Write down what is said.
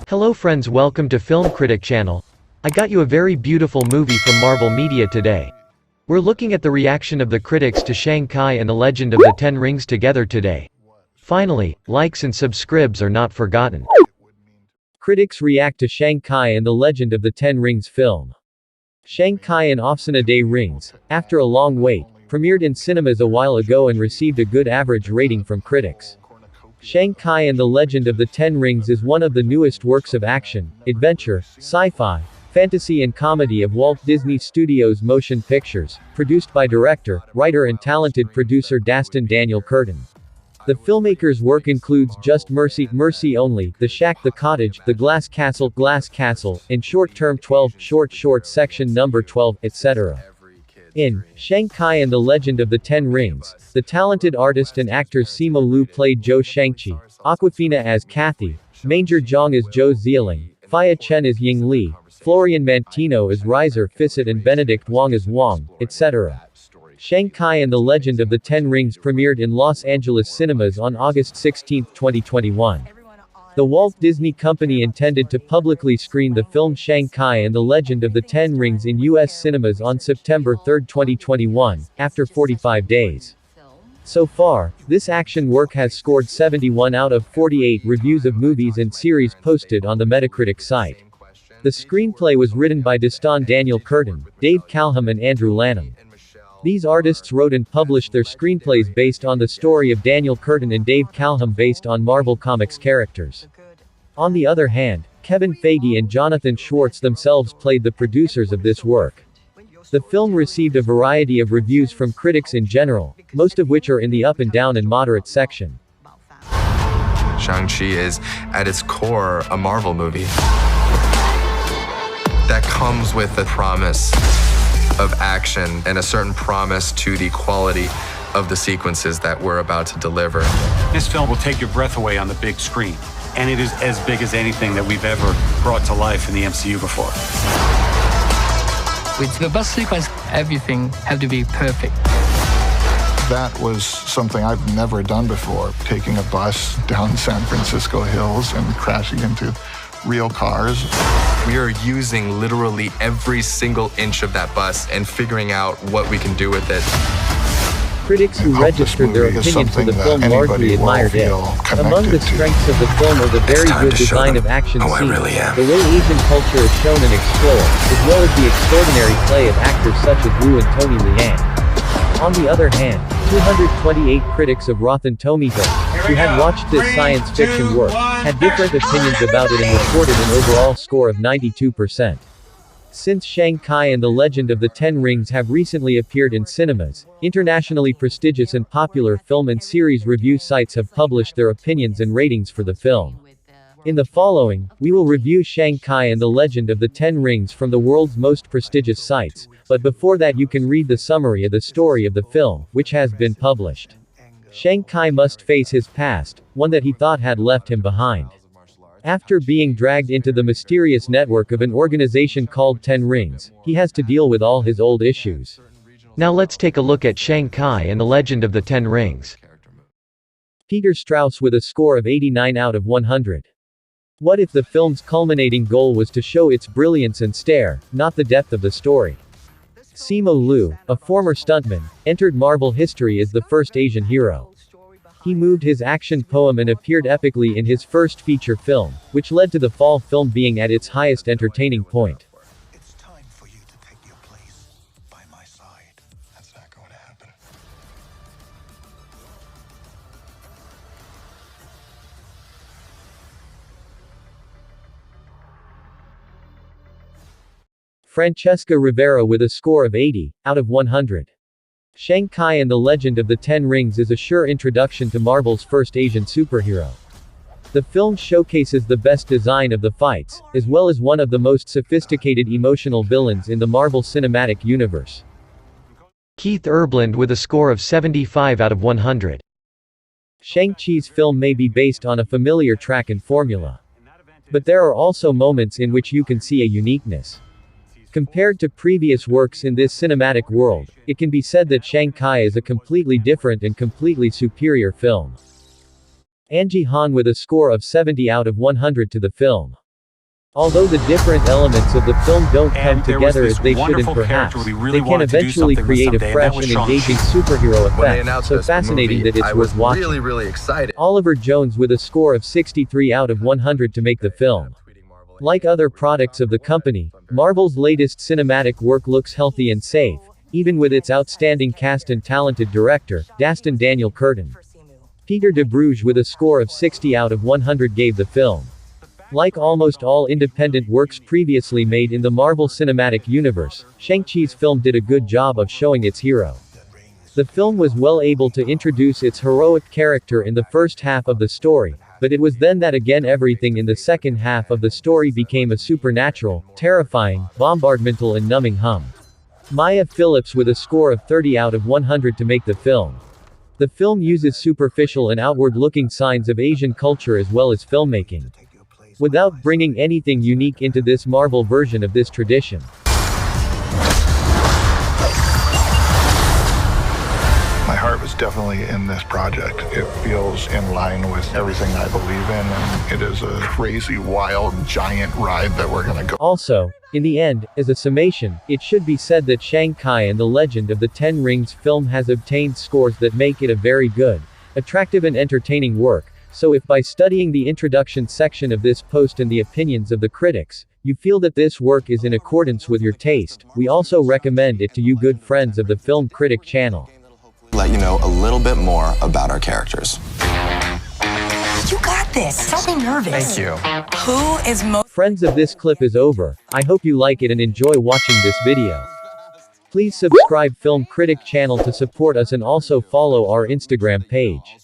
Hello friends, welcome to Film Critic channel. I got you a very beautiful movie from Marvel Media today. We're looking at the reaction of the critics to Shang-Chi and the Legend of the Ten Rings together today. Finally, likes and subscribes are not forgotten. Critics react to Shang-Chi and the Legend of the Ten Rings film. Shang-Chi and the Day Rings, after a long wait, premiered in cinemas a while ago and received a good average rating from critics. Shang-Chi and the Legend of the Ten Rings is one of the newest works of action, adventure, sci-fi, fantasy and comedy of Walt Disney Studios Motion Pictures, produced by director, writer and talented producer Dastan Daniel Curtin. The filmmaker's work includes Just Mercy, Mercy Only, The Shack, The Cottage, The Glass Castle, and Short Term 12, Short Section Number 12, etc. In Shang-Chi and the Legend of the Ten Rings, the talented artist and actors Simu Liu played Zhou Shang-Chi, Awkwafina as Kathy, Manger Zhang as Zhou Zieling, Fia Chen as Ying Li, Florian Mantino as Riser Fissat and Benedict Wong as Wong, etc. Shang-Chi and the Legend of the Ten Rings premiered in Los Angeles cinemas on August 16, 2021. The Walt Disney Company intended to publicly screen the film Shang-Chi and the Legend of the Ten Rings in U.S. cinemas on September 3, 2021, after 45 days. So far, this action work has scored 71 out of 48 reviews of movies and series posted on the Metacritic site. The screenplay was written by Dastan Daniel Curtin, Dave Calhoun and Andrew Lanham. These artists wrote and published their screenplays based on the story of Daniel Curtin and Dave Calhoun based on Marvel Comics characters. On the other hand, Kevin Feige and Jonathan Schwartz themselves played the producers of this work. The film received a variety of reviews from critics in general, most of which are in the up and down and moderate section. Shang-Chi is, at its core, a Marvel movie that comes with a promise of action and a certain promise to the quality of the sequences that we're about to deliver. This film will take your breath away on the big screen, and it is as big as anything that we've ever brought to life in the MCU before. With the bus sequence, everything had to be perfect. That was something I've never done before, taking a bus down San Francisco hills and crashing into real cars. We are using literally every single inch of that bus and figuring out what we can do with it. Critics who registered their opinions for the film largely admired it. Among the strengths of the film are the very good design of action scenes, the way Asian culture is shown and explored, as well as the extraordinary play of actors such as Wu and Tony Leung. On the other hand, 228 critics of Rotten Tomatoes, who had watched this science fiction work, had different opinions about it and reported an overall score of 92%. Since Shang-Chi and the Legend of the Ten Rings have recently appeared in cinemas, internationally prestigious and popular film and series review sites have published their opinions and ratings for the film. In the following, we will review Shang-Chi and the Legend of the Ten Rings from the world's most prestigious sites, but before that you can read the summary of the story of the film, which has been published. Shang-Chi must face his past, one that he thought had left him behind. After being dragged into the mysterious network of an organization called Ten Rings, he has to deal with all his old issues. Now let's take a look at Shang-Chi and the Legend of the Ten Rings. Peter Strauss with a score of 89 out of 100. What if the film's culminating goal was to show its brilliance and stare, not the depth of the story? Simu Liu, a former stuntman, entered Marvel history as the first Asian hero. He moved his action poem and appeared epically in his first feature film, which led to the fall film being at its highest entertaining point. It's time for you to take your place by my side. That's not going to happen. Francesca Rivera with a score of 80 out of 100. Shang-Chi and the Legend of the Ten Rings is a sure introduction to Marvel's first Asian superhero. The film showcases the best design of the fights, as well as one of the most sophisticated emotional villains in the Marvel Cinematic Universe. Keith Erblund with a score of 75 out of 100. Shang-Chi's film may be based on a familiar track and formula. But there are also moments in which you can see a uniqueness. Compared to previous works in this cinematic world, it can be said that Shang-Chi is a completely different and completely superior film. Angie Han with a score of 70 out of 100 to the film. Although the different elements of the film don't come And there was together this as they should, and wonderful perhaps character we really they can wanted to do eventually something with create a someday, and fresh that was and Shang-Chi. engaging superhero When they effect, announced so this fascinating movie, that it's I worth was watching. really excited. Oliver Jones with a score of 63 out of 100 to make the film. Like other products of the company, Marvel's latest cinematic work looks healthy and safe, even with its outstanding cast and talented director, Dastan Daniel Curtin. Peter de Bruges with a score of 60 out of 100 gave the film. Like almost all independent works previously made in the Marvel Cinematic Universe, Shang-Chi's film did a good job of showing its hero. The film was well able to introduce its heroic character in the first half of the story, but it was then that again everything in the second half of the story became a supernatural, terrifying, bombardmental and numbing hum. Maya Phillips with a score of 30 out of 100 to make the film. The film uses superficial and outward-looking signs of Asian culture as well as filmmaking, without bringing anything unique into this Marvel version of this tradition. My heart was definitely in this project. It feels in line with everything I believe in, and it is a crazy, wild, giant ride that we're gonna go. Also, in the end, as a summation, it should be said that Shang-Chi and the Legend of the Ten Rings film has obtained scores that make it a very good, attractive and entertaining work, so if by studying the introduction section of this post and the opinions of the critics, you feel that this work is in accordance with your taste, we also recommend it to you good friends of the Film Critic channel. Let you know a little bit more about our characters. You got this. Don't be nervous. Thank you. Who is most Friends, of this clip is over. I hope you like it and enjoy watching this video. Please subscribe Film Critic channel to support us and also follow our Instagram page.